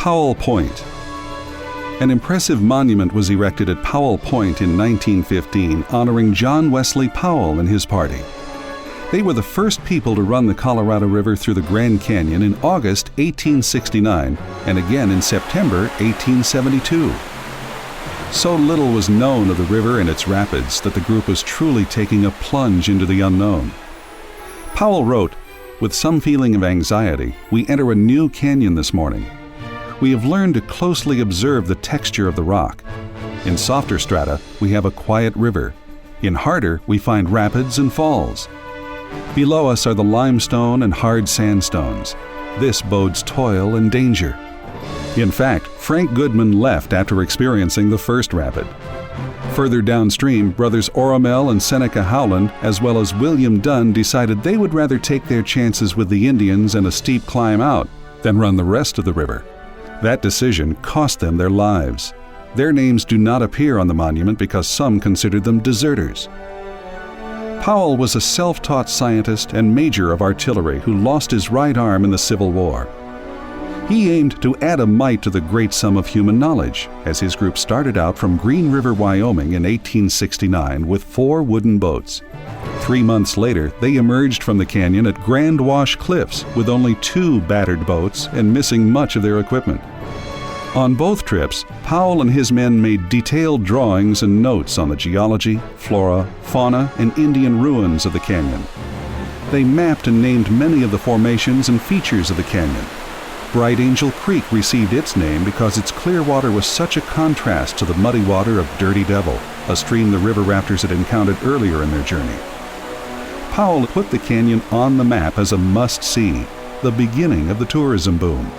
Powell Point. An impressive monument was erected at Powell Point in 1915 honoring John Wesley Powell and his party. They were the first people to run the Colorado River through the Grand Canyon in August 1869 and again in September 1872. So little was known of the river and its rapids that the group was truly taking a plunge into the unknown. Powell wrote, "With some feeling of anxiety, we enter a new canyon this morning. We have learned to closely observe the texture of the rock. In softer strata, we have a quiet river. In harder, we find rapids and falls. Below us are the limestone and hard sandstones. This bodes toil and danger." In fact, Frank Goodman left after experiencing the first rapid. Further downstream, brothers Oromel and Seneca Howland, as well as William Dunn, decided they would rather take their chances with the Indians and a steep climb out than run the rest of the river. That decision cost them their lives. Their names do not appear on the monument because some considered them deserters. Powell was a self-taught scientist and major of artillery who lost his right arm in the Civil War. He aimed to add a mite to the great sum of human knowledge, as his group started out from Green River, Wyoming in 1869 with 4 wooden boats. 3 months later, they emerged from the canyon at Grand Wash Cliffs with only 2 battered boats and missing much of their equipment. On both trips, Powell and his men made detailed drawings and notes on the geology, flora, fauna, and Indian ruins of the canyon. They mapped and named many of the formations and features of the canyon. Bright Angel Creek received its name because its clear water was such a contrast to the muddy water of Dirty Devil, a stream the river rafters had encountered earlier in their journey. Powell put the canyon on the map as a must-see, the beginning of the tourism boom.